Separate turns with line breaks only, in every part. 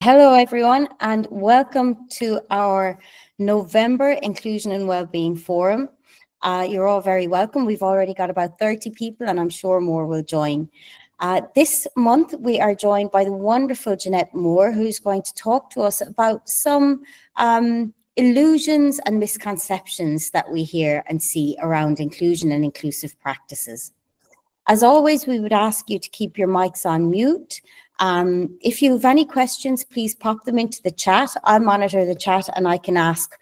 Hello, everyone, and welcome to our November Inclusion and Wellbeing Forum. You're all very welcome. We've already got about 30 people, and I'm sure more will join. This month, we are joined by the wonderful Jeanette Moore, who's going to talk to us about some illusions and misconceptions that we hear and see around inclusion and inclusive practices. As always, we would ask you to keep your mics on mute. If you have any questions, please pop them into the chat. I'll monitor the chat and I can ask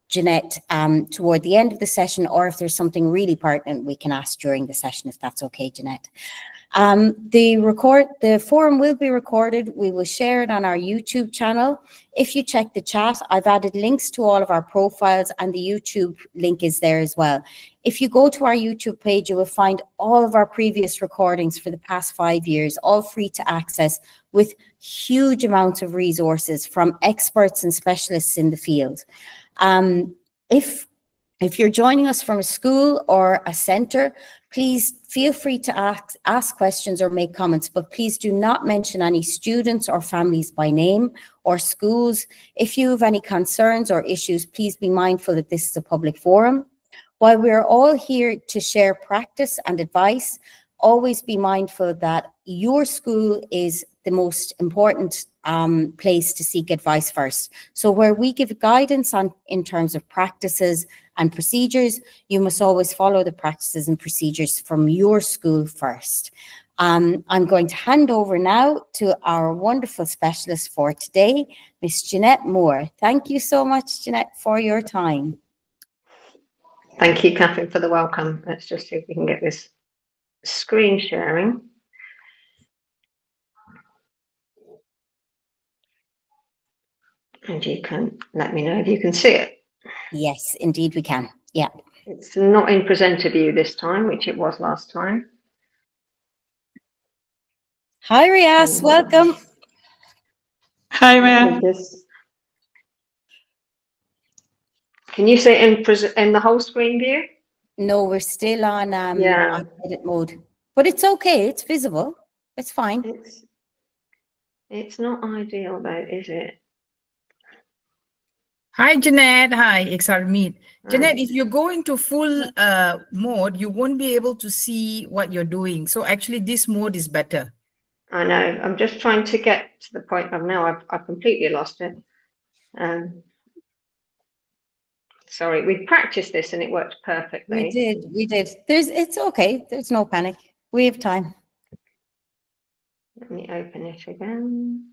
Jeanette toward the end of the session, or if there's something really pertinent, we can ask during the session, if that's okay, Jeanette. The forum will be recorded. We will share it on our YouTube channel. If you check the chat, I've added links to all of our profiles, and the YouTube link is there as well. If you go to our YouTube page, you will find all of our previous recordings for the past 5 years, all free to access, with huge amounts of resources from experts and specialists in the field. If you're joining us from a school or a centre, please feel free to ask questions or make comments, but please do not mention any students or families by name or schools. If you have any concerns or issues, please be mindful that this is a public forum. While we're all here to share practice and advice, always be mindful that your school is the most important place to seek advice first. So where we give guidance in terms of practices and procedures, you must always follow the practices and procedures from your school first. I'm going to hand over now to our wonderful specialist for today, Miss Jeanette Moore. Thank you so much, Jeanette, for your time.
Thank you, Catherine, for the welcome. Let's just see if we can get this screen sharing. And you can let me know if you can see it.
Yes, indeed we can. Yeah.
It's not in presenter view this time, which it was last time.
Hi, Riaz. Welcome.
Hi, ma'am.
Can you see it in the whole screen view?
No, we're still on edit mode, but it's okay. It's visible. It's fine.
It's not ideal though, is it?
Hi, Jeanette. Hi, XR Meet. Jeanette, if you go into full mode, you won't be able to see what you're doing. So actually, this mode is better.
I know. I'm just trying to get to the point of now. I've completely lost it. Sorry, we practiced this and it worked perfectly.
We did. It's okay. There's no panic. We have time.
Let me open it again.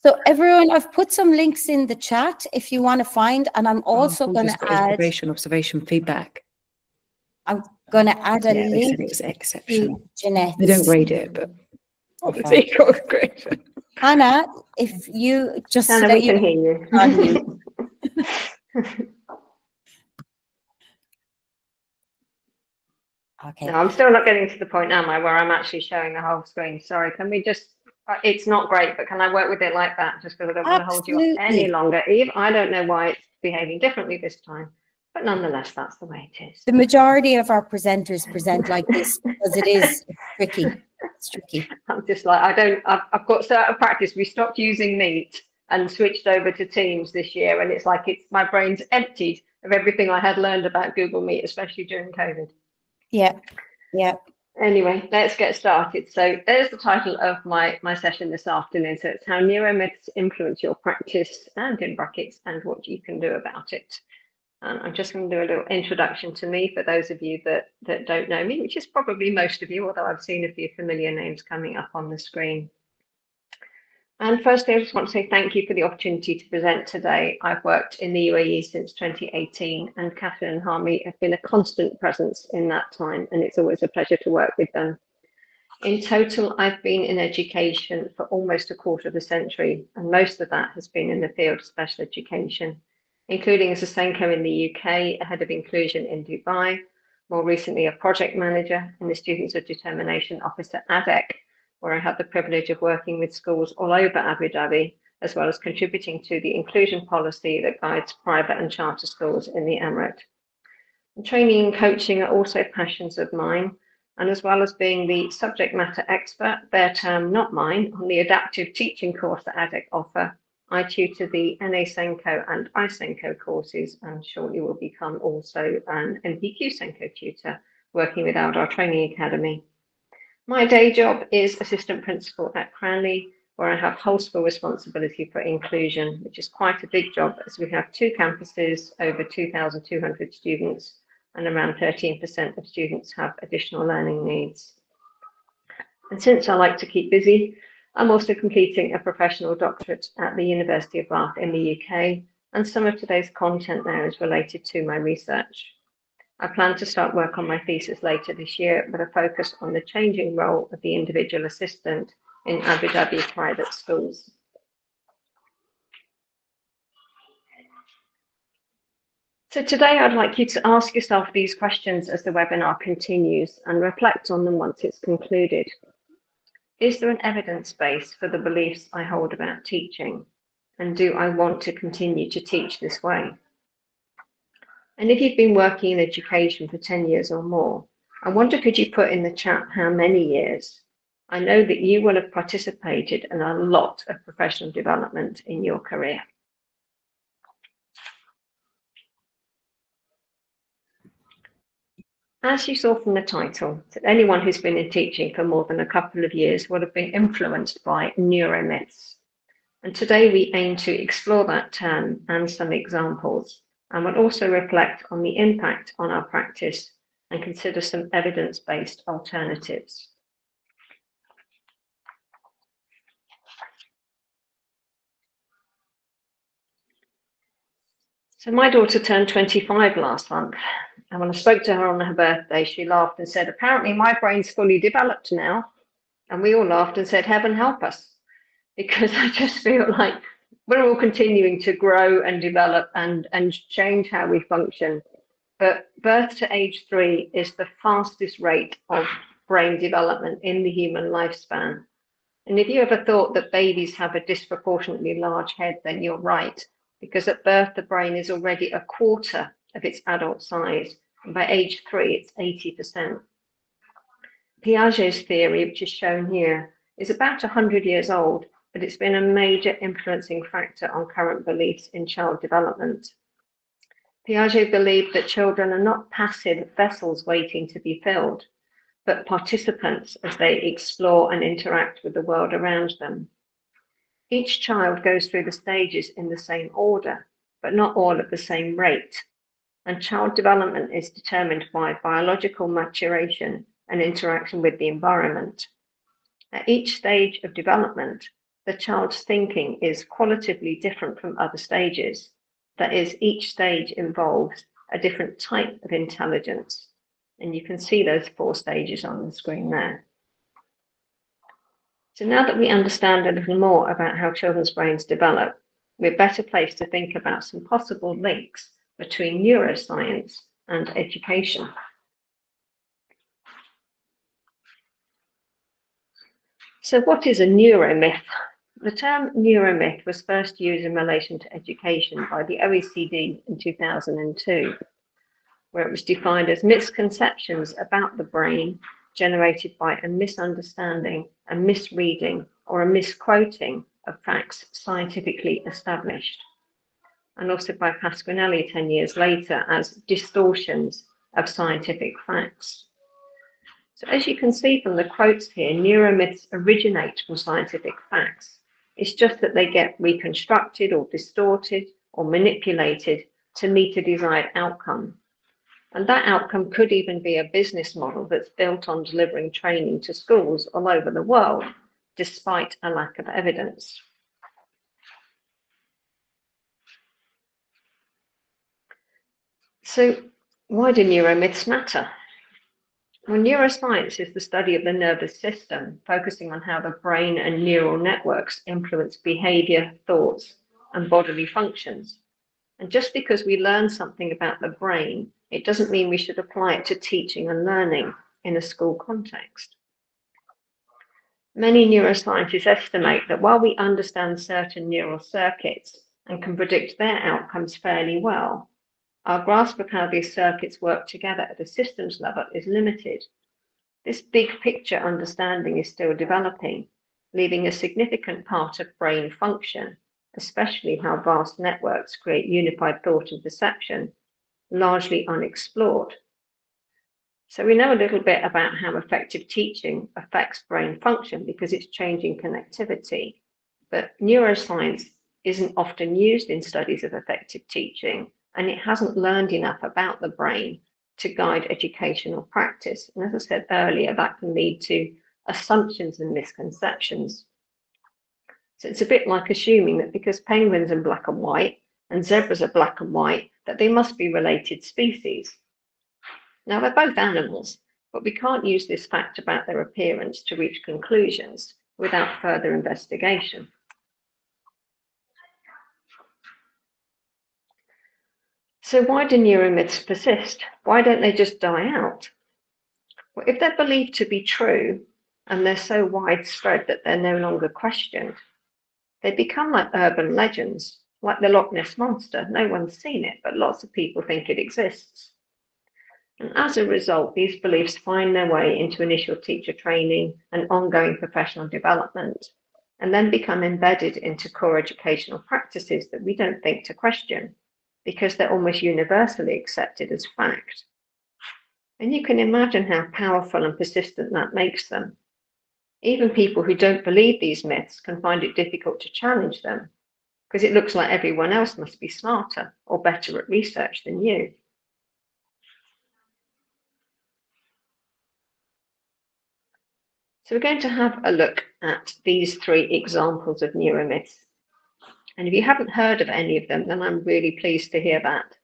So everyone, I've put some links in the chat if you want to find, and I'm also going to add
observation, feedback.
I'm going to add a link to Jeanette.
They don't grade it, but obviously you've got a grade.
Hannah, if you just
Hannah, we can hear you.
Okay.
No, I'm still not getting to the point, am I, where I'm actually showing the whole screen? Sorry, can we just, it's not great, but can I work with it like that? Just because I don't want to hold you up any longer. Eve, I don't know why it's behaving differently this time, but nonetheless, that's the way it is.
The majority of our presenters present like this because it is tricky. It's tricky.
I'm just like, I've got so out of practice. We stopped using Meet and switched over to Teams this year, and it's like my brain's emptied of everything I had learned about Google Meet, especially during COVID.
Yeah.
Anyway, let's get started. So there's the title of my session this afternoon. So it's how neuromyths influence your practice, and in brackets, and what you can do about it. I'm just going to do a little introduction to me for those of you that don't know me, which is probably most of you, although I've seen a few familiar names coming up on the screen. And firstly, I just want to say thank you for the opportunity to present today. I've worked in the UAE since 2018, and Catherine and Harmy have been a constant presence in that time, and it's always a pleasure to work with them. In total, I've been in education for almost a quarter of a century, and most of that has been in the field of special education, including as a SENCO in the UK, a head of inclusion in Dubai, more recently a project manager in the Students of Determination Office at ADEC, where I had the privilege of working with schools all over Abu Dhabi, as well as contributing to the inclusion policy that guides private and charter schools in the Emirate. And training and coaching are also passions of mine. And as well as being the subject matter expert, their term, not mine, on the adaptive teaching course that ADEC offer, I tutor the NA Senko and iSenko courses, and shortly will become also an NPQ Senko tutor, working with our Training Academy. My day job is assistant principal at Cranleigh, where I have whole school responsibility for inclusion, which is quite a big job as we have 2 campuses, over 2,200 students, and around 13% of students have additional learning needs. And since I like to keep busy, I'm also completing a professional doctorate at the University of Bath in the UK, and some of today's content there is related to my research. I plan to start work on my thesis later this year with a focus on the changing role of the individual assistant in Abu Dhabi private schools. So today I'd like you to ask yourself these questions as the webinar continues and reflect on them once it's concluded. Is there an evidence base for the beliefs I hold about teaching? And do I want to continue to teach this way? And if you've been working in education for 10 years or more, I wonder, could you put in the chat how many years? I know that you will have participated in a lot of professional development in your career. As you saw from the title, that anyone who's been in teaching for more than a couple of years will have been influenced by neuromyths. And today we aim to explore that term and some examples, and will also reflect on the impact on our practice and consider some evidence-based alternatives. So my daughter turned 25 last month, and when I spoke to her on her birthday, she laughed and said, apparently my brain's fully developed now. And we all laughed and said, heaven help us, because I just feel like we're all continuing to grow and develop and change how we function. But birth to age 3 is the fastest rate of brain development in the human lifespan. And if you ever thought that babies have a disproportionately large head, then you're right, because at birth, the brain is already a quarter of its adult size. And by age 3, it's 80%. Piaget's theory, which is shown here, is about 100 years old, but it's been a major influencing factor on current beliefs in child development. Piaget believed that children are not passive vessels waiting to be filled, but participants as they explore and interact with the world around them. Each child goes through the stages in the same order, but not all at the same rate. And child development is determined by biological maturation and interaction with the environment. At each stage of development, the child's thinking is qualitatively different from other stages. That is, each stage involves a different type of intelligence. And you can see those 4 stages on the screen there. So now that we understand a little more about how children's brains develop, we're better placed to think about some possible links between neuroscience and education. So what is a neuromyth? The term neuromyth was first used in relation to education by the OECD in 2002, where it was defined as misconceptions about the brain generated by a misunderstanding, a misreading, or a misquoting of facts scientifically established. And also by Pasquinelli 10 years later as distortions of scientific facts. So as you can see from the quotes here, neuromyths originate from scientific facts. It's just that they get reconstructed or distorted or manipulated to meet a desired outcome. And that outcome could even be a business model that's built on delivering training to schools all over the world, despite a lack of evidence. So why do neuromyths matter? Well, neuroscience is the study of the nervous system, focusing on how the brain and neural networks influence behavior, thoughts, and bodily functions. And just because we learn something about the brain, it doesn't mean we should apply it to teaching and learning in a school context. Many neuroscientists estimate that while we understand certain neural circuits and can predict their outcomes fairly well, our grasp of how these circuits work together at a systems level is limited. this big picture understanding is still developing, leaving a significant part of brain function, especially how vast networks create unified thought and perception, largely unexplored. So we know a little bit about how effective teaching affects brain function because it's changing connectivity, but neuroscience isn't often used in studies of effective teaching, and it hasn't learned enough about the brain to guide educational practice. And as I said earlier, that can lead to assumptions and misconceptions. So it's a bit like assuming that because penguins are black and white and zebras are black and white, that they must be related species. Now, they're both animals, but we can't use this fact about their appearance to reach conclusions without further investigation. So why do neuromyths persist? Why don't they just die out? Well, if they're believed to be true and they're so widespread that they're no longer questioned, they become like urban legends, like the Loch Ness Monster. No one's seen it, but lots of people think it exists. And as a result, these beliefs find their way into initial teacher training and ongoing professional development, and then become embedded into core educational practices that we don't think to question, because they're almost universally accepted as fact. And you can imagine how powerful and persistent that makes them. Even people who don't believe these myths can find it difficult to challenge them, because it looks like everyone else must be smarter or better at research than you. So we're going to have a look at these 3 examples of neuromyths. And if you haven't heard of any of them, then I'm really pleased to hear that.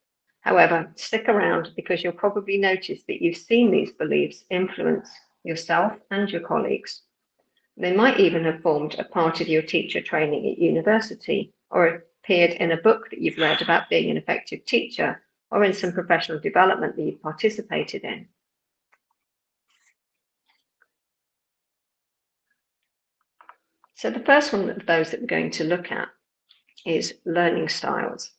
However, stick around because you'll probably notice that you've seen these beliefs influence yourself and your colleagues. They might even have formed a part of your teacher training at university, or appeared in a book that you've read about being an effective teacher, or in some professional development that you've participated in. So the first one of those that we're going to look at is learning styles.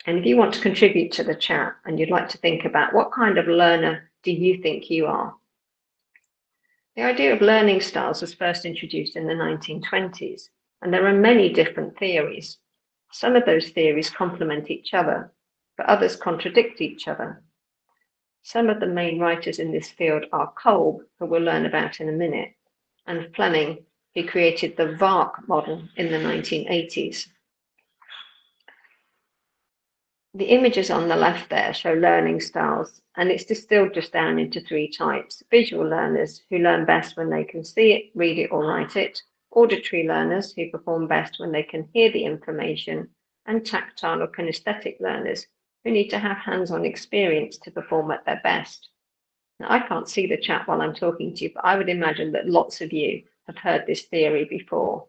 And if you want to contribute to the chat and you'd like to think about what kind of learner do you think you are? The idea of learning styles was first introduced in the 1920s, and there are many different theories. Some of those theories complement each other, but others contradict each other. Some of the main writers in this field are Kolb, who we'll learn about in a minute, and Fleming, who created the VARK model in the 1980s. The images on the left there show learning styles, and it's distilled just down into 3 types. Visual learners, who learn best when they can see it, read it, or write it. Auditory learners, who perform best when they can hear the information. And tactile or kinesthetic learners, who need to have hands-on experience to perform at their best. Now, I can't see the chat while I'm talking to you, but I would imagine that lots of you have heard this theory before.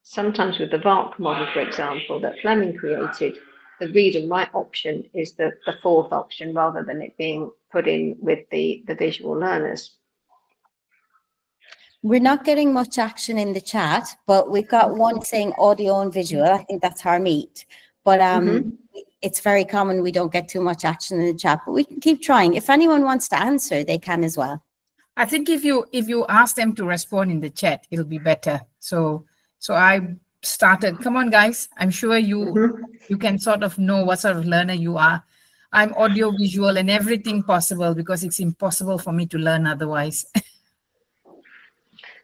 Sometimes with the VARK model, for example, that Fleming created, the read and write option is the 4th option rather than it being put in with the visual learners.
We're not getting much action in the chat, but we've got one saying audio and visual. I think that's Harmeet. But it's very common we don't get too much action in the chat, but we can keep trying. If anyone wants to answer, they can as well.
I think if you ask them to respond in the chat, it'll be better. So I started. Come on, guys. I'm sure you can sort of know what sort of learner you are. I'm audio, visual, and everything possible because it's impossible for me to learn otherwise.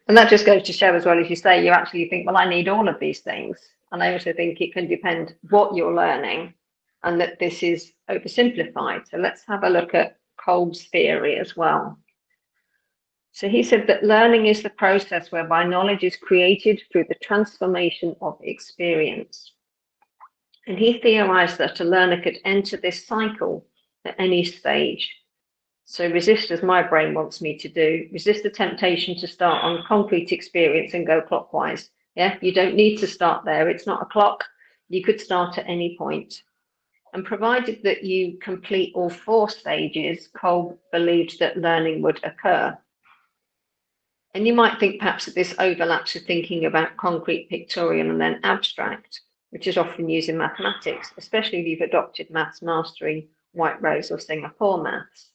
And that just goes to show as well, as you say, you actually think, well, I need all of these things. And I also think it can depend what you're learning and that this is oversimplified. So let's have a look at Kolb's theory as well. So he said that learning is the process whereby knowledge is created through the transformation of experience. And he theorized that a learner could enter this cycle at any stage. So resist, as my brain wants me to do, resist the temptation to start on concrete experience and go clockwise. Yeah, you don't need to start there. It's not a clock. You could start at any point. And provided that you complete all 4 stages, Kolb believed that learning would occur. And you might think perhaps that this overlaps with thinking about concrete, pictorial, and then abstract, which is often used in mathematics, especially if you've adopted Maths Mastery, White Rose, or Singapore Maths.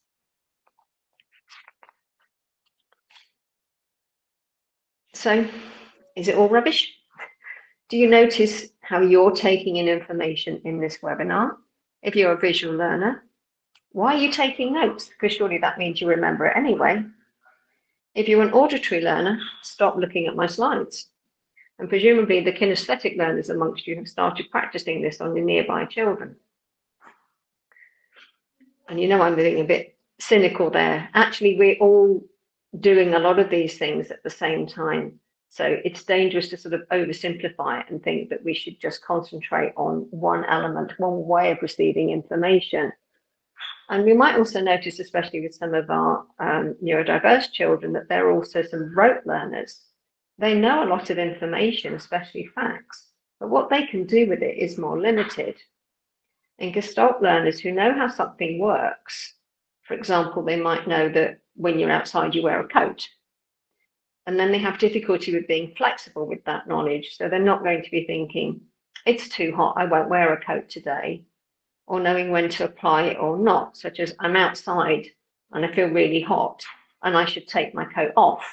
So, is it all rubbish? Do you notice how you're taking in information in this webinar? If you're a visual learner, why are you taking notes? Because surely that means you remember it anyway. If you're an auditory learner, stop looking at my slides. And presumably the kinesthetic learners amongst you have started practicing this on your nearby children. And you know I'm being a bit cynical there. Actually, we're all doing a lot of these things at the same time. So it's dangerous to sort of oversimplify it and think that we should just concentrate on one element, one way of receiving information. And we might also notice, especially with some of our neurodiverse children, that there are also some rote learners. They know a lot of information, especially facts, but what they can do with it is more limited. And Gestalt learners who know how something works, for example, they might know that when you're outside, you wear a coat. And then they have difficulty with being flexible with that knowledge. So they're not going to be thinking, it's too hot, I won't wear a coat today, or knowing when to apply it or not, such as I'm outside and I feel really hot and I should take my coat off.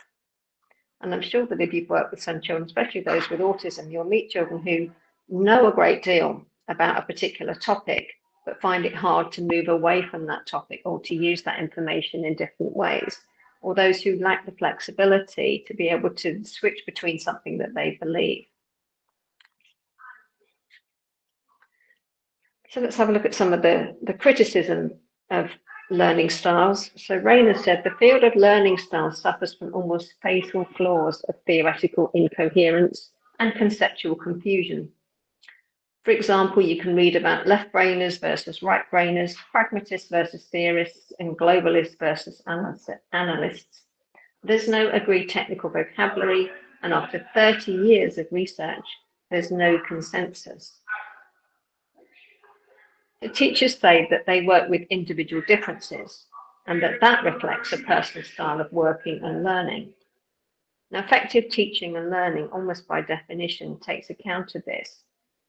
And I'm sure that if you've worked with some children, especially those with autism, you'll meet children who know a great deal about a particular topic, but find it hard to move away from that topic or to use that information in different ways. Or those who lack the flexibility to be able to switch between something that they believe. So let's have a look at some of the criticism of learning styles. So Rayner said, the field of learning styles suffers from almost fatal flaws of theoretical incoherence and conceptual confusion. For example, you can read about left-brainers versus right-brainers, pragmatists versus theorists, and globalists versus analysts. There's no agreed technical vocabulary, and after 30 years of research, there's no consensus. The teachers say that they work with individual differences, and that reflects a personal style of working and learning. Now, effective teaching and learning, almost by definition, takes account of this.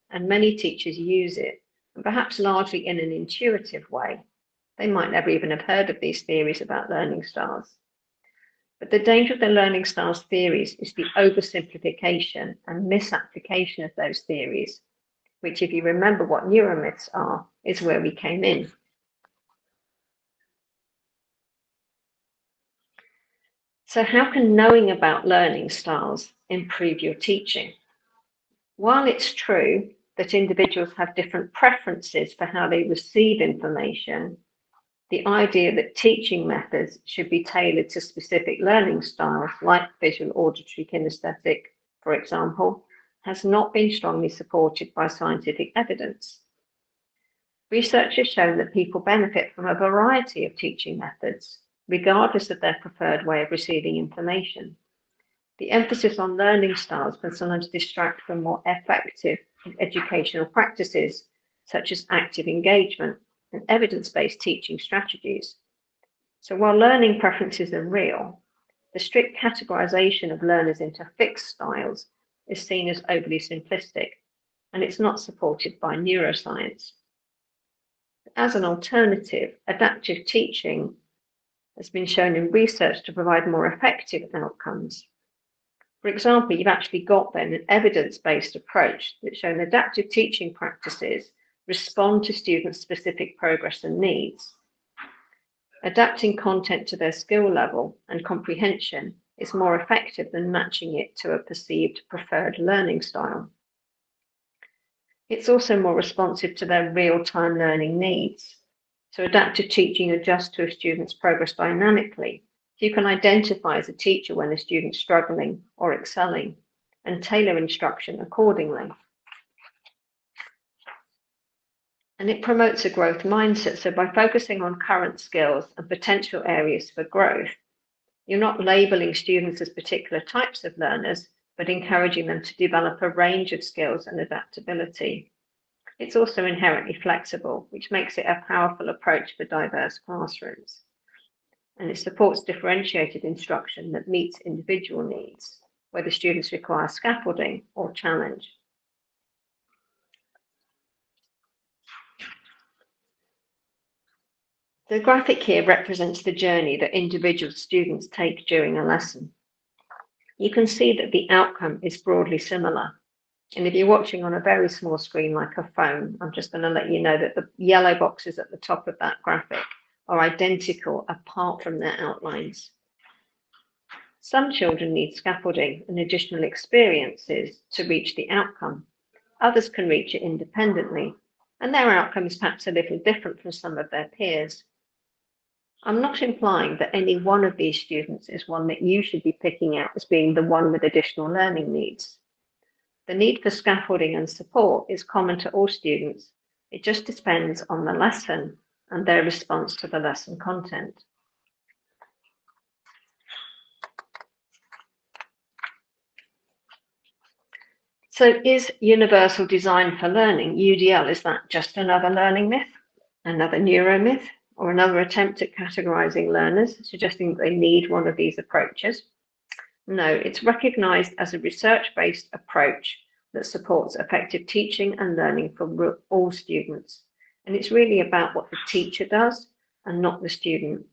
And many teachers use it, and perhaps largely in an intuitive way. They might never even have heard of these theories about learning styles. But the danger of the learning styles theories is the oversimplification and misapplication of those theories, which, if you remember what neuromyths are, is where we came in. So how can knowing about learning styles improve your teaching? While it's true that individuals have different preferences for how they receive information, the idea that teaching methods should be tailored to specific learning styles, like visual, auditory, kinesthetic, for example, has not been strongly supported by scientific evidence. Research has shown that people benefit from a variety of teaching methods, regardless of their preferred way of receiving information. The emphasis on learning styles can sometimes distract from more effective educational practices, such as active engagement and evidence-based teaching strategies. So while learning preferences are real, the strict categorization of learners into fixed styles is seen as overly simplistic, and it's not supported by neuroscience. As an alternative, adaptive teaching has been shown in research to provide more effective outcomes. For example, you've actually got then an evidence-based approach that's shown adaptive teaching practices respond to students' specific progress and needs. Adapting content to their skill level and comprehension is more effective than matching it to a perceived preferred learning style. It's also more responsive to their real-time learning needs. So adaptive teaching adjusts to a student's progress dynamically. You can identify as a teacher when a student's struggling or excelling and tailor instruction accordingly. And it promotes a growth mindset. So by focusing on current skills and potential areas for growth, you're not labeling students as particular types of learners, but encouraging them to develop a range of skills and adaptability. It's also inherently flexible, which makes it a powerful approach for diverse classrooms. And it supports differentiated instruction that meets individual needs, whether students require scaffolding or challenge. The graphic here represents the journey that individual students take during a lesson. you can see that the outcome is broadly similar. And if you're watching on a very small screen like a phone, I'm just going to let you know that the yellow boxes at the top of that graphic are identical apart from their outlines. Some children need scaffolding and additional experiences to reach the outcome. Others can reach it independently, and their outcome is perhaps a little different from some of their peers. I'm not implying that any one of these students is one that you should be picking out as being the one with additional learning needs. The need for scaffolding and support is common to all students. It just depends on the lesson and their response to the lesson content. So is universal design for learning, UDL, is that just another learning myth, another neuro myth, or another attempt at categorizing learners, suggesting that they need one of these approaches? No, it's recognized as a research-based approach that supports effective teaching and learning for all students. And it's really about what the teacher does and not the student.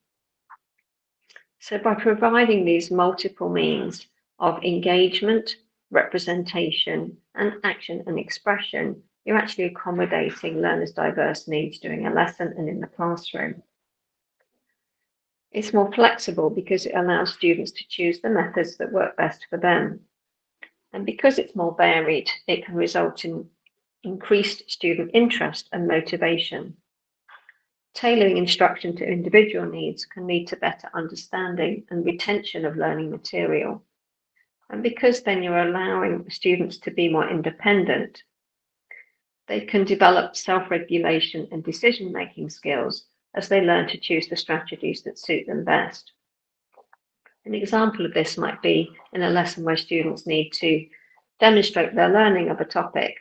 So by providing these multiple means of engagement, representation, and action and expression, you're actually accommodating learners' diverse needs during a lesson and in the classroom. It's more flexible because it allows students to choose the methods that work best for them. And because it's more varied, it can result in increased student interest and motivation. Tailoring instruction to individual needs can lead to better understanding and retention of learning material. And because then you're allowing students to be more independent, they can develop self-regulation and decision-making skills as they learn to choose the strategies that suit them best. An example of this might be in a lesson where students need to demonstrate their learning of a topic.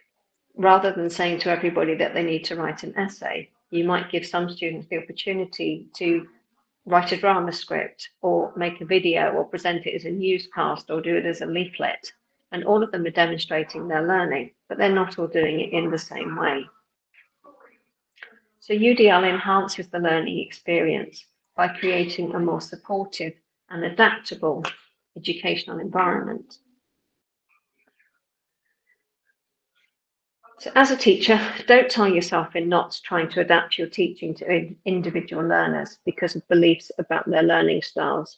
Rather than saying to everybody that they need to write an essay, you might give some students the opportunity to write a drama script or make a video or present it as a newscast or do it as a leaflet. And all of them are demonstrating their learning, but they're not all doing it in the same way. So UDL enhances the learning experience by creating a more supportive and adaptable educational environment. So as a teacher, don't tie yourself in knots trying to adapt your teaching to individual learners because of beliefs about their learning styles.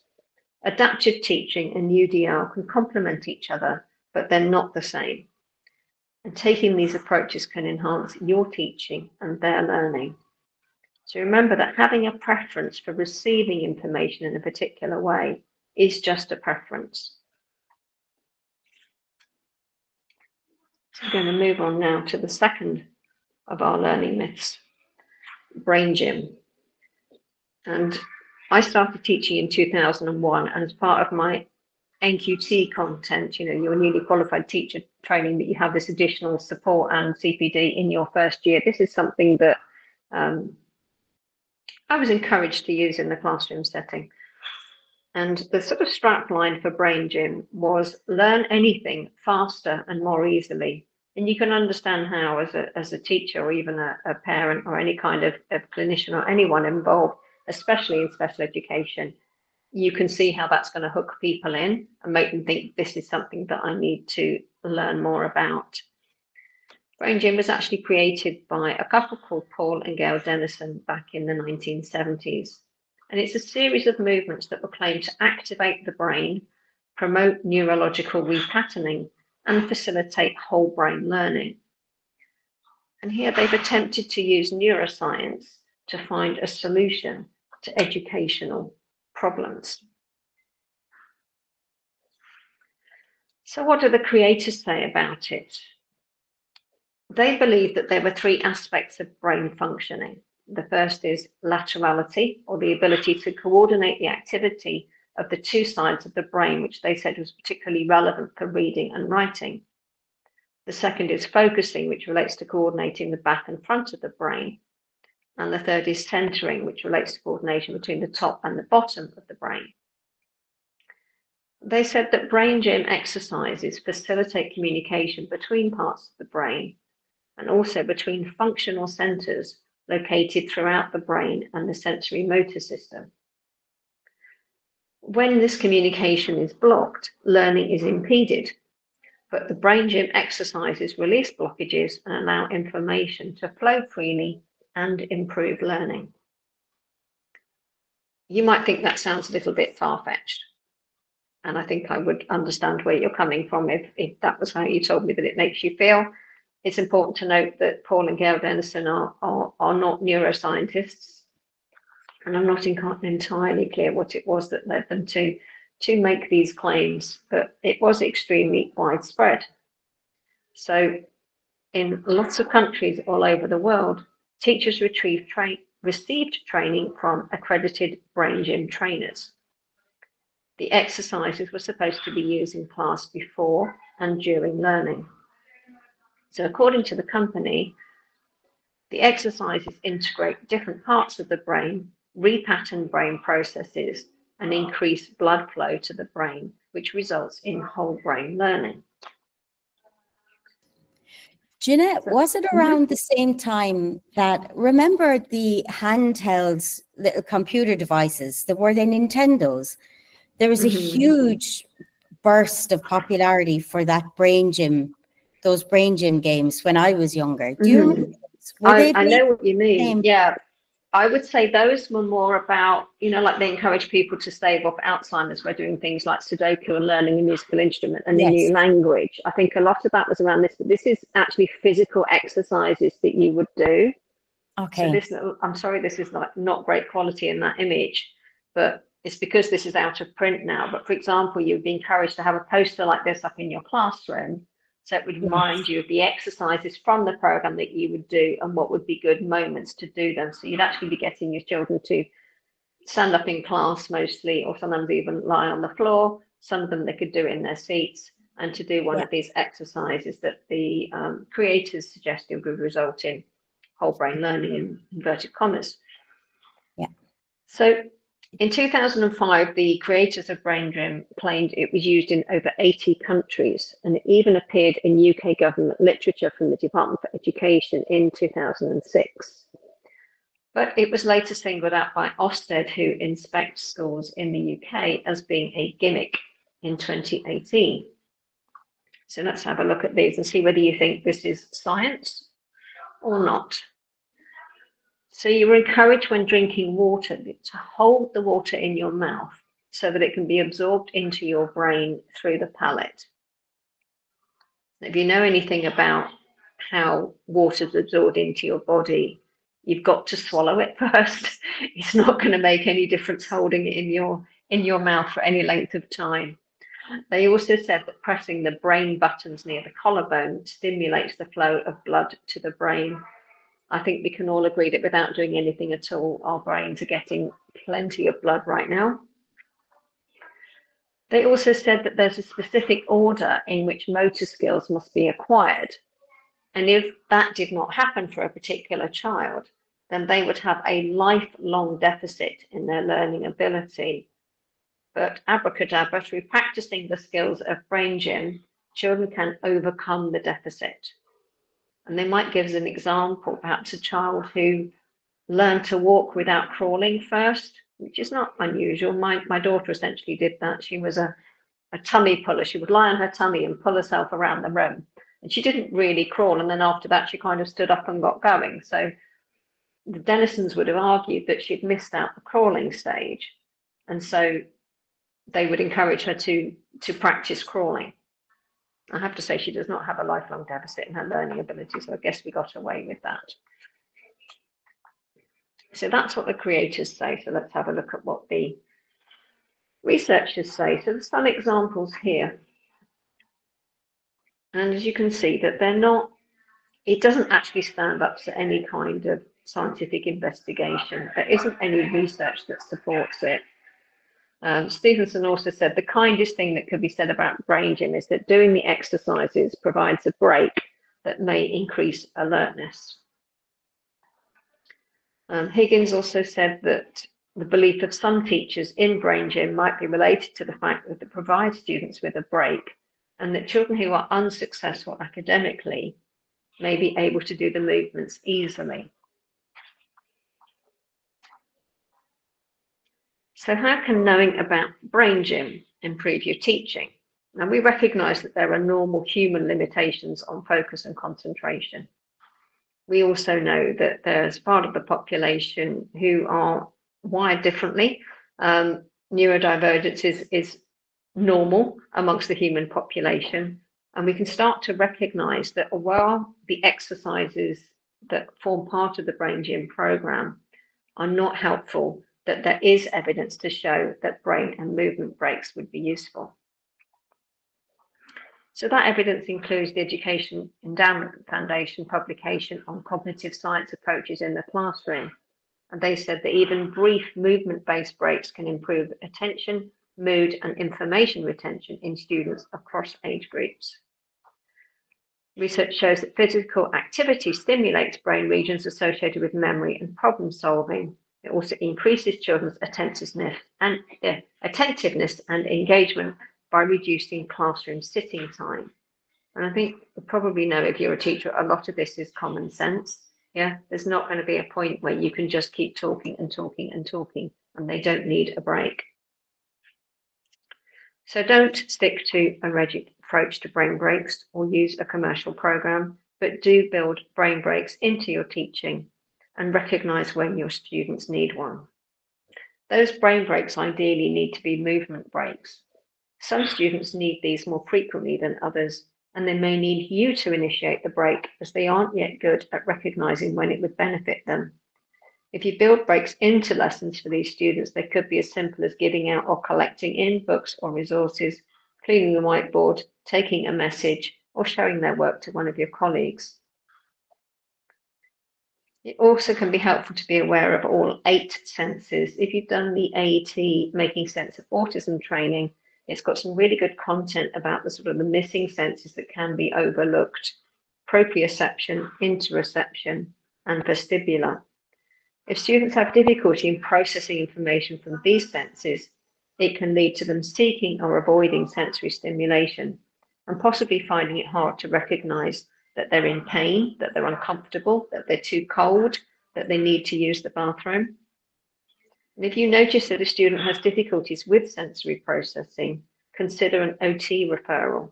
Adaptive teaching and UDL can complement each other, but they're not the same. And taking these approaches can enhance your teaching and their learning. So remember that having a preference for receiving information in a particular way is just a preference. So I'm going to move on now to the second of our learning myths, brain gym. And I started teaching in 2001, and as part of my NQT content, your newly qualified teacher training, that you have this additional support and CPD in your first year. This is something that I was encouraged to use in the classroom setting. And the sort of strap line for Brain Gym was learn anything faster and more easily. And you can understand how, as a teacher or even a parent or any kind of clinician or anyone involved, especially in special education, you can see how that's going to hook people in and make them think this is something that I need to learn more about. Brain Gym was actually created by a couple called Paul and Gail Dennison back in the 1970s. And it's a series of movements that were claimed to activate the brain, promote neurological repatterning, and facilitate whole brain learning. And here they've attempted to use neuroscience to find a solution to educational problems. So what do the creators say about it? They believe that there were three aspects of brain functioning. The first is laterality, or the ability to coordinate the activity of the two sides of the brain, which they said was particularly relevant for reading and writing. The second is focusing, which relates to coordinating the back and front of the brain. And the third is centering, which relates to coordination between the top and the bottom of the brain. They said that Brain Gym exercises facilitate communication between parts of the brain and also between functional centers located throughout the brain and the sensory motor system. When this communication is blocked, learning is impeded, but the brain gym exercises release blockages and allow information to flow freely and improve learning. You might think that sounds a little bit far-fetched, and I think I would understand where you're coming from if that was how you told me that it makes you feel. It's important to note that Paul and Gail Dennison are not neuroscientists, and I'm not entirely clear what it was that led them to make these claims, but it was extremely widespread. So in lots of countries all over the world, teachers received training from accredited brain gym trainers. The exercises were supposed to be used in class before and during learning. So according to the company, the exercises integrate different parts of the brain, repattern brain processes, and increase blood flow to the brain, which results in whole brain learning.
Jeanette, was it around the same time that, remember the handhelds, little computer devices, were they Nintendos? There was a huge burst of popularity for that brain gym, those brain gym games when I was younger. Do you remember?
I know what you mean. Yeah, I would say those were more about, you know, like they encourage people to stave off Alzheimer's by doing things like Sudoku and learning a musical instrument and a new language. I think a lot of that was around this, but this is actually physical exercises that you would do. Okay. So this, I'm sorry, this is like not great quality in that image, but it's because this is out of print now. But for example, you'd be encouraged to have a poster like this up in your classroom. So it would remind you of the exercises from the program that you would do and what would be good moments to do them. So you'd actually be getting your children to stand up in class mostly, or sometimes even lie on the floor. Some of them they could do in their seats, and to do one of these exercises that the creators suggested would result in whole brain learning in inverted commas. Yeah. So in 2005, the creators of Brain Gym claimed it was used in over 80 countries, and it even appeared in UK government literature from the Department for Education in 2006. But it was later singled out by Ofsted, who inspects schools in the UK, as being a gimmick in 2018. So let's have a look at these and see whether you think this is science or not. So you're encouraged when drinking water to hold the water in your mouth so that it can be absorbed into your brain through the palate. If you know anything about how water is absorbed into your body, you've got to swallow it first. It's not going to make any difference holding it in your mouth for any length of time. They also said that pressing the brain buttons near the collarbone stimulates the flow of blood to the brain. I think we can all agree that without doing anything at all, our brains are getting plenty of blood right now. They also said that there's a specific order in which motor skills must be acquired. And if that did not happen for a particular child, then they would have a lifelong deficit in their learning ability. But abracadabra, through practicing the skills of Brain Gym, children can overcome the deficit. And they might give us an example, perhaps a child who learned to walk without crawling first, which is not unusual. My daughter essentially did that. She was a tummy puller. She would lie on her tummy and pull herself around the room. And she didn't really crawl. And then after that, she kind of stood up and got going. So the Dennisons would have argued that she'd missed out the crawling stage. And so they would encourage her to practice crawling. I have to say she does not have a lifelong deficit in her learning ability, so I guess we got away with that. So that's what the creators say. So let's have a look at what the researchers say. So there's some examples here. And as you can see that they're not, it doesn't actually stand up to any kind of scientific investigation. There isn't any research that supports it. Stevenson also said the kindest thing that could be said about Brain Gym is that doing the exercises provides a break that may increase alertness. Higgins also said that the belief of some teachers in Brain Gym might be related to the fact that it provides students with a break, and that children who are unsuccessful academically may be able to do the movements easily. So how can knowing about brain gym improve your teaching? Now, we recognise that there are normal human limitations on focus and concentration. We also know that there's part of the population who are wired differently. Neurodivergence is normal amongst the human population. And we can start to recognise that while the exercises that form part of the Brain Gym program are not helpful, that there is evidence to show that brain and movement breaks would be useful. So that evidence includes the Education Endowment Foundation publication on cognitive science approaches in the classroom. And they said that even brief movement-based breaks can improve attention, mood, and information retention in students across age groups. Research shows that physical activity stimulates brain regions associated with memory and problem solving. It also increases children's attentiveness and engagement by reducing classroom sitting time. And I think you probably know, if you're a teacher, a lot of this is common sense. Yeah, there's not going to be a point where you can just keep talking and talking and talking, and they don't need a break. So don't stick to a rigid approach to brain breaks or use a commercial program, but do build brain breaks into your teaching and recognize when your students need one. Those brain breaks ideally need to be movement breaks. Some students need these more frequently than others, and they may need you to initiate the break as they aren't yet good at recognizing when it would benefit them. If you build breaks into lessons for these students, they could be as simple as giving out or collecting in books or resources, cleaning the whiteboard, taking a message, or showing their work to one of your colleagues. It also can be helpful to be aware of all 8 senses. If you've done the AET Making Sense of Autism training, it's got some really good content about the sort of the missing senses that can be overlooked: proprioception, interoception, and vestibular. If students have difficulty in processing information from these senses, it can lead to them seeking or avoiding sensory stimulation and possibly finding it hard to recognize that they're in pain, that they're uncomfortable, that they're too cold, that they need to use the bathroom. And if you notice that a student has difficulties with sensory processing, consider an OT referral.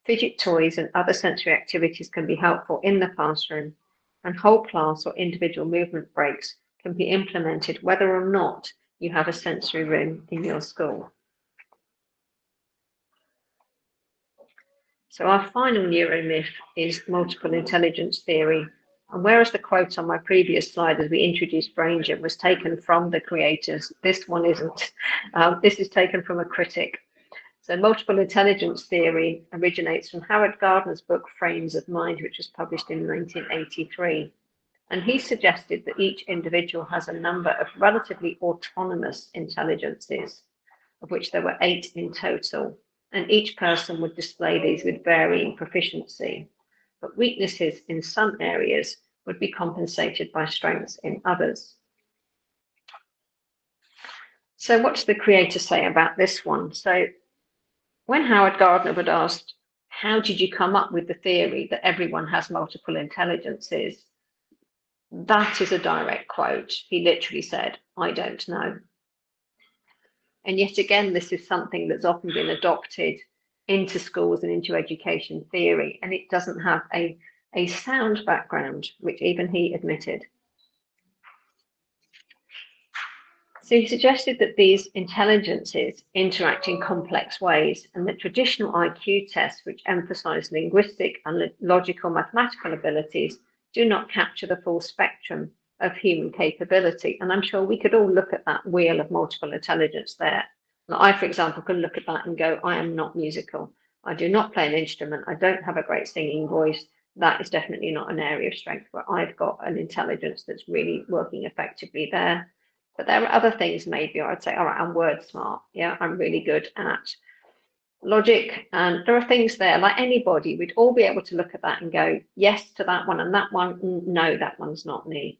Fidget toys and other sensory activities can be helpful in the classroom, and whole class or individual movement breaks can be implemented whether or not you have a sensory room in your school. So our final neuromyth is multiple intelligence theory. And whereas the quote on my previous slide as we introduced Brain Gym was taken from the creators, this one isn't. This is taken from a critic. So multiple intelligence theory originates from Howard Gardner's book, Frames of Mind, which was published in 1983. And he suggested that each individual has a number of relatively autonomous intelligences, of which there were 8 in total. And each person would display these with varying proficiency. But weaknesses in some areas would be compensated by strengths in others. So what does the creator say about this one? So when Howard Gardner was asked, how did you come up with the theory that everyone has multiple intelligences? That is a direct quote. He literally said, I don't know. And yet again, this is something that's often been adopted into schools and into education theory, and it doesn't have a sound background, which even he admitted. So he suggested that these intelligences interact in complex ways, and that traditional IQ tests, which emphasize linguistic and logical mathematical abilities, do not capture the full spectrum of human capability. And I'm sure we could all look at that wheel of multiple intelligence there. Now, I, for example, can look at that and go, I am not musical. I do not play an instrument. I don't have a great singing voice. That is definitely not an area of strength where I've got an intelligence that's really working effectively there. But there are other things maybe, or I'd say, all right, I'm word smart. Yeah, I'm really good at logic. And there are things there, like anybody, we'd all be able to look at that and go, yes to that one, and that one, no, that one's not me.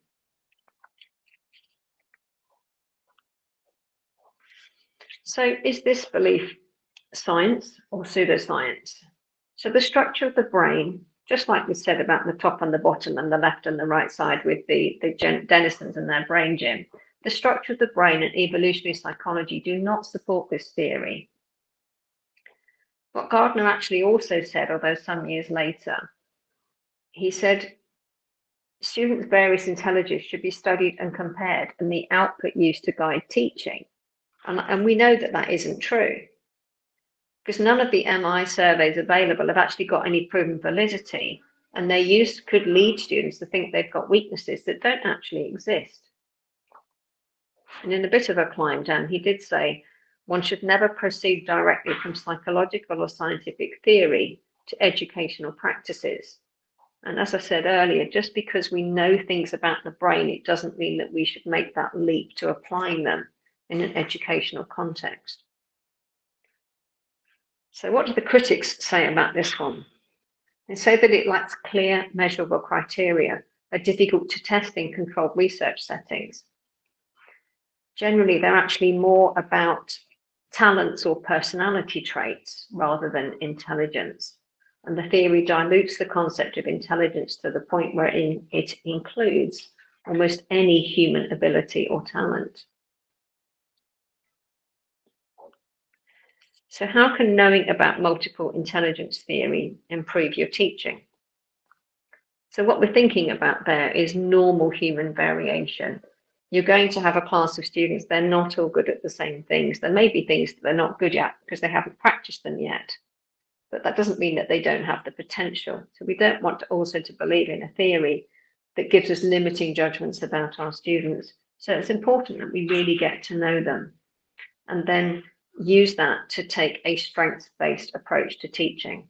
So is this belief science or pseudoscience? So the structure of the brain, just like we said about the top and the bottom and the left and the right side with the denizens and their brain gym, the structure of the brain and evolutionary psychology do not support this theory. What Gardner actually also said, although some years later, he said students' various intelligence should be studied and compared and the output used to guide teaching. And we know that that isn't true, because none of the MI surveys available have actually got any proven validity, and their use could lead students to think they've got weaknesses that don't actually exist. And in a bit of a climb down, he did say one should never proceed directly from psychological or scientific theory to educational practices. And as I said earlier, just because we know things about the brain, it doesn't mean that we should make that leap to applying them in an educational context. So what do the critics say about this one? They say that it lacks clear, measurable criteria, are difficult to test in controlled research settings. Generally, they're actually more about talents or personality traits rather than intelligence. And the theory dilutes the concept of intelligence to the point where it includes almost any human ability or talent. So how can knowing about multiple intelligence theory improve your teaching? So what we're thinking about there is normal human variation. You're going to have a class of students, they're not all good at the same things. There may be things that they're not good at because they haven't practiced them yet, but that doesn't mean that they don't have the potential. So we don't want to also to believe in a theory that gives us limiting judgments about our students. So it's important that we really get to know them and then use that to take a strengths-based approach to teaching.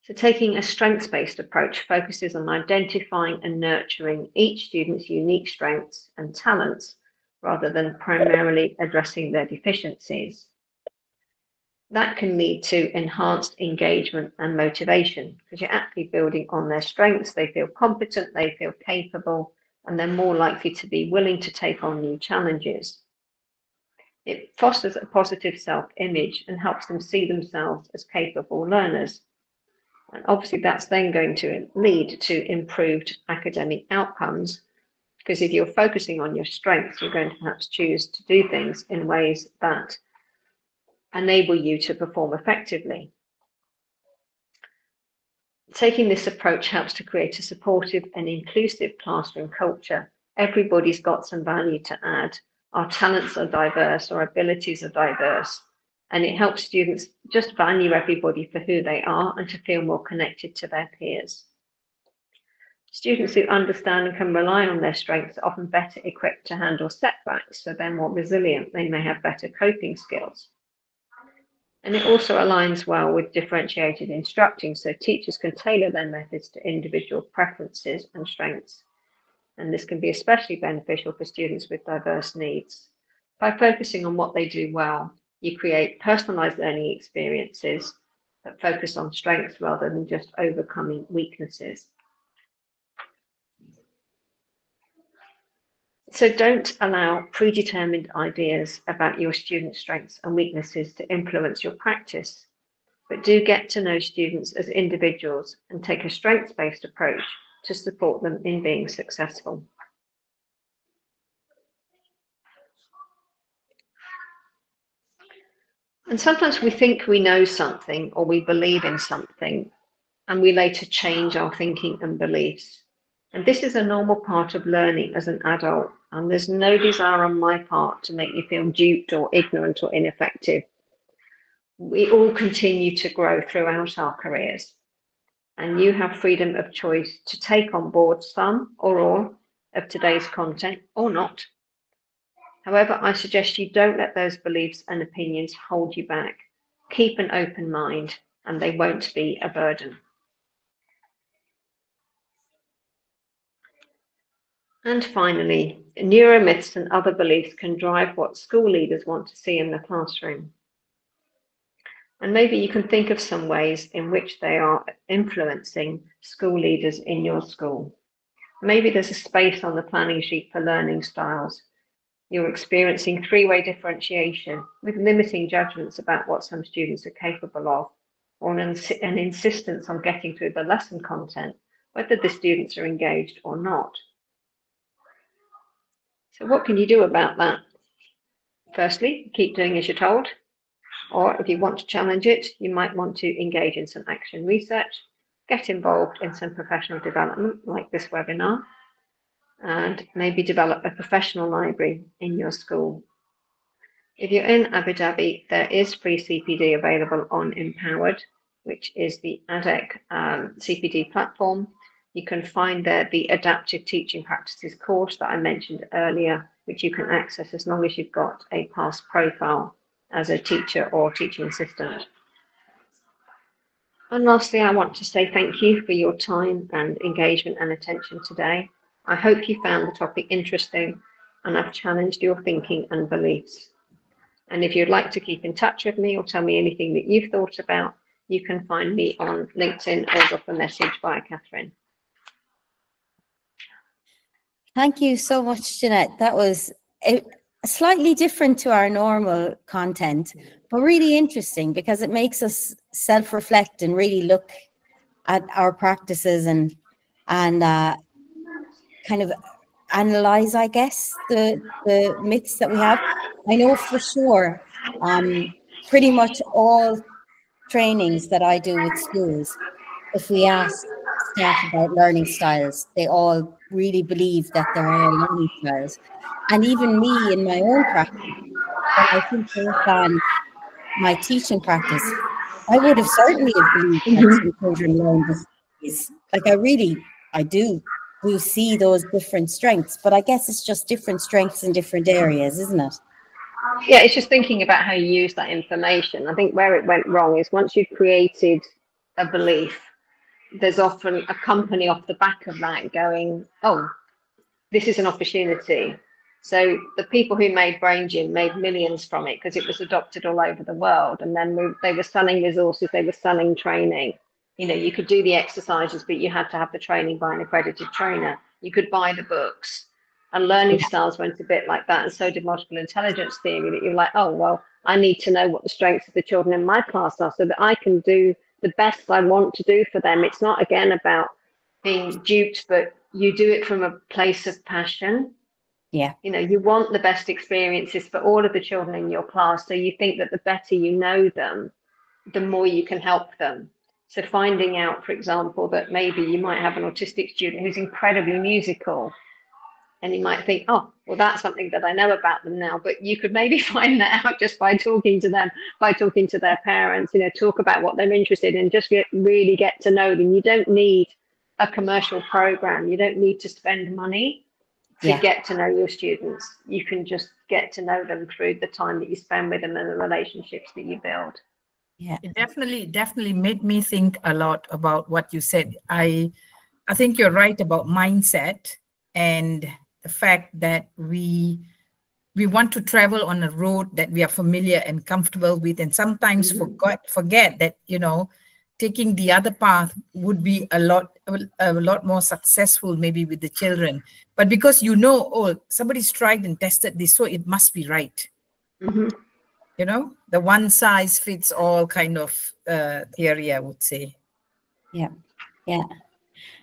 So taking a strengths-based approach focuses on identifying and nurturing each student's unique strengths and talents rather than primarily addressing their deficiencies. That can lead to enhanced engagement and motivation because you're actually building on their strengths. They feel competent, they feel capable, and they're more likely to be willing to take on new challenges. It fosters a positive self-image and helps them see themselves as capable learners. And obviously that's then going to lead to improved academic outcomes, because if you're focusing on your strengths, you're going to perhaps choose to do things in ways that enable you to perform effectively. Taking this approach helps to create a supportive and inclusive classroom culture. Everybody's got some value to add. Our talents are diverse, our abilities are diverse, and it helps students just value everybody for who they are and to feel more connected to their peers. Students who understand and can rely on their strengths are often better equipped to handle setbacks, so they're more resilient, they may have better coping skills. And it also aligns well with differentiated instructing, so teachers can tailor their methods to individual preferences and strengths. And this can be especially beneficial for students with diverse needs. By focusing on what they do well, you create personalized learning experiences that focus on strengths rather than just overcoming weaknesses. So don't allow predetermined ideas about your students' strengths and weaknesses to influence your practice, but do get to know students as individuals and take a strengths-based approach to support them in being successful. And sometimes we think we know something or we believe in something, and we later change our thinking and beliefs. And this is a normal part of learning as an adult, and there's no desire on my part to make you feel duped or ignorant or ineffective. We all continue to grow throughout our careers, and you have freedom of choice to take on board some or all of today's content or not. However, I suggest you don't let those beliefs and opinions hold you back. Keep an open mind, and they won't be a burden. And finally, neuromyths and other beliefs can drive what school leaders want to see in the classroom. And maybe you can think of some ways in which they are influencing school leaders in your school. Maybe there's a space on the planning sheet for learning styles. You're experiencing three-way differentiation with limiting judgments about what some students are capable of, or an insistence on getting through the lesson content, whether the students are engaged or not. So what can you do about that? Firstly, keep doing as you're told. Or if you want to challenge it, you might want to engage in some action research, get involved in some professional development like this webinar, and maybe develop a professional library in your school. If you're in Abu Dhabi, there is free CPD available on Empowered, which is the ADEC CPD platform. You can find there the Adaptive Teaching Practices course that I mentioned earlier, which you can access as long as you've got a past profile as a teacher or teaching assistant. And lastly, I want to say thank you for your time and engagement and attention today. I hope you found the topic interesting and I've challenged your thinking and beliefs. And if you'd like to keep in touch with me or tell me anything that you've thought about, you can find me on LinkedIn or drop a message via Catherine.
Thank you so much, Jeanette. That was slightly different to our normal content, but really interesting because it makes us self-reflect and really look at our practices and kind of analyze, I guess, the myths that we have. I know for sure, pretty much all trainings that I do with schools, if we ask staff about learning styles, they all really believe that there are learning styles. And even me in my own practice, when I think back on my teaching practice, I would have certainly have believed that some children learn this. Like I do see those different strengths, but I guess it's just different strengths in different areas, isn't it?
Yeah, it's just thinking about how you use that information. I think where it went wrong is once you've created a belief, there's often a company off the back of that going, oh, this is an opportunity. So the people who made Brain Gym made millions from it because it was adopted all over the world. And then they were selling resources, they were selling training. You know, you could do the exercises, but you had to have the training by an accredited trainer. You could buy the books. And learning styles went a bit like that. And so did multiple intelligence theory, that you're like, oh, well, I need to know what the strengths of the children in my class are so that I can do the best I want to do for them. It's not, again, about being duped, but you do it from a place of passion.
Yeah.
You know, you want the best experiences for all of the children in your class. So you think that the better you know them, the more you can help them. So finding out, for example, that maybe you might have an autistic student who's incredibly musical, and you might think, oh, well, that's something that I know about them now. But you could maybe find that out just by talking to them, by talking to their parents, you know, talk about what they're interested in, just really get to know them. You don't need a commercial program. You don't need to spend money to get to know your students. You can just get to know them through the time that you spend with them and the relationships that you build.
Yeah, it definitely made me think a lot about what you said. I think you're right about mindset and the fact that we want to travel on a road that we are familiar and comfortable with, and sometimes forget that, you know, taking the other path would be a lot more successful maybe with the children. But because you know, oh, somebody's tried and tested this, so it must be right. You know, the one size fits all kind of theory, I would say.
Yeah.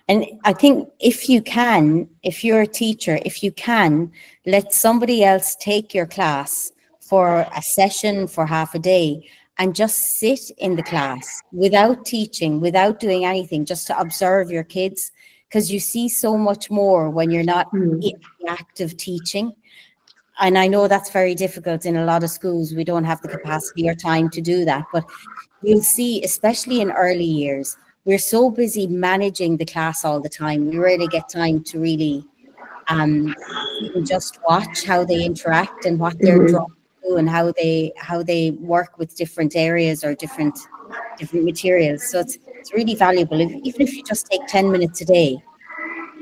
And I think if you're a teacher, if you can, let somebody else take your class for a session for half a day and just sit in the class without teaching, without doing anything, just to observe your kids, because you see so much more when you're not in the act of teaching. And I know that's very difficult in a lot of schools. We don't have the capacity or time to do that, but you'll see, especially in early years, we're so busy managing the class all the time. We rarely get time to really just watch how they interact and what they're drawn to and how they work with different areas or different materials. So it's really valuable. Even if you just take 10 minutes a day,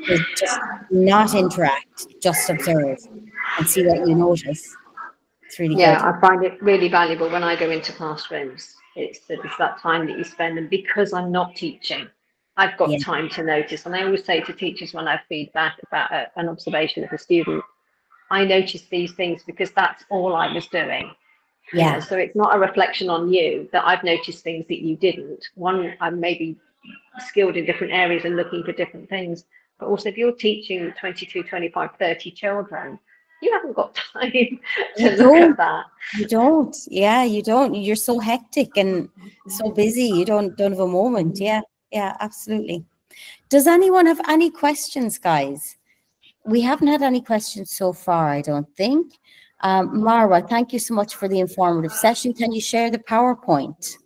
to just not interact, just observe and see what you notice. It's really good.
I find it really valuable when I go into classrooms. It's that time that you spend, and because I'm not teaching, I've got time to notice. And I always say to teachers when I feedback about an observation of a student, I notice these things because that's all I was doing.
Yeah.
So it's not a reflection on you that I've noticed things that you didn't. One, I'm maybe skilled in different areas and looking for different things. But also if you're teaching 22, 25, 30 children, you haven't got time to
You
look
don't.
at that.
You don't. Yeah, you don't. You're so hectic and so busy. You don't have a moment. Yeah, yeah, absolutely. Does anyone have any questions, guys? We haven't had any questions so far, I don't think. Marwa, thank you so much for the informative session. Can you share the PowerPoint?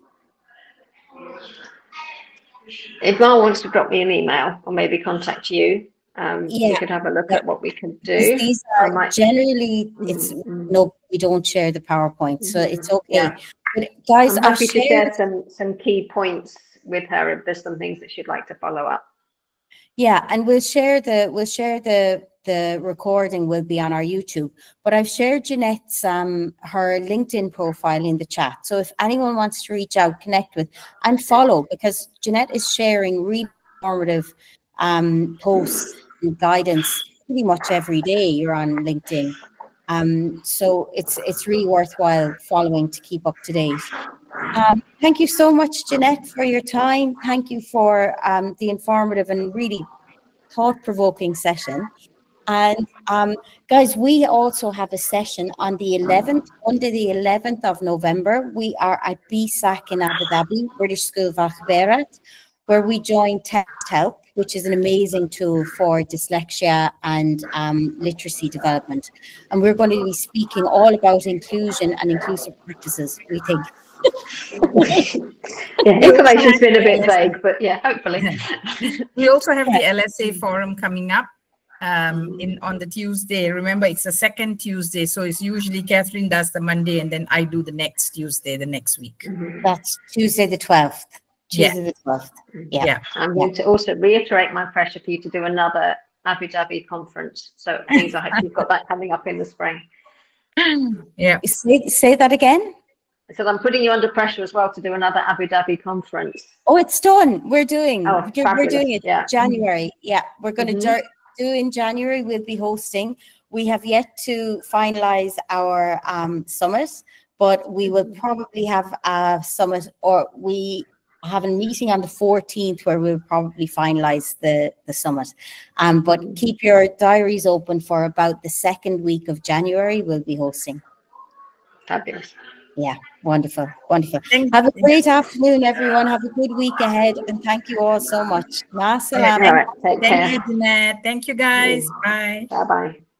If Mar wants to drop me an email or maybe contact you,
Yeah.
we could have a look at what we can do.
These are generally, it's no, we don't share the PowerPoint, so it's okay.
Yeah.
But guys,
I'm happy to share some key points with her if there's some things that she'd like to follow up.
Yeah, and we'll share the recording will be on our YouTube. But I've shared Jeanette's her LinkedIn profile in the chat. So if anyone wants to reach out, connect with and follow, because Jeanette is sharing really informative posts and guidance pretty much every day. You're on LinkedIn. So it's really worthwhile following to keep up to date. Thank you so much, Jeanette, for your time. Thank you for the informative and really thought-provoking session. And guys, we also have a session on the 11th, Monday the 11th of November. We are at BSAC in Abu Dhabi, British School of Akhbarat, where we join Text Help, which is an amazing tool for dyslexia and literacy development. And we're going to be speaking all about inclusion and inclusive practices, we think.
Yeah, information's been a bit vague, but yeah, hopefully.
We also have the LSA forum coming up on the Tuesday. Remember, it's the second Tuesday, so it's usually Catherine does the Monday and then I do the next Tuesday, the next week.
That's Tuesday the 12th. Tuesday the 12th. Yeah.
I'm going to also reiterate my pressure for you to do another Abu Dhabi conference. So please, I hope you've got that coming up in the spring.
Yeah.
Say that again.
So I'm putting you under pressure as well to do another Abu Dhabi conference.
Oh, it's done. We're doing.
Oh,
we're doing it.
Yeah.
January. Yeah, we're going to do in January. We'll be hosting. We have yet to finalize our summit, but we will probably have a summit, or we have a meeting on the 14th where we'll probably finalize the summit. But keep your diaries open for about the second week of January. We'll be hosting.
Fabulous.
Yeah, wonderful, wonderful. Have a great afternoon, everyone. Have a good week ahead, and thank you all so much. Ma salam.
All right, take care.
Thank you, Jeanette. Thank you, guys. Bye.
Bye-bye.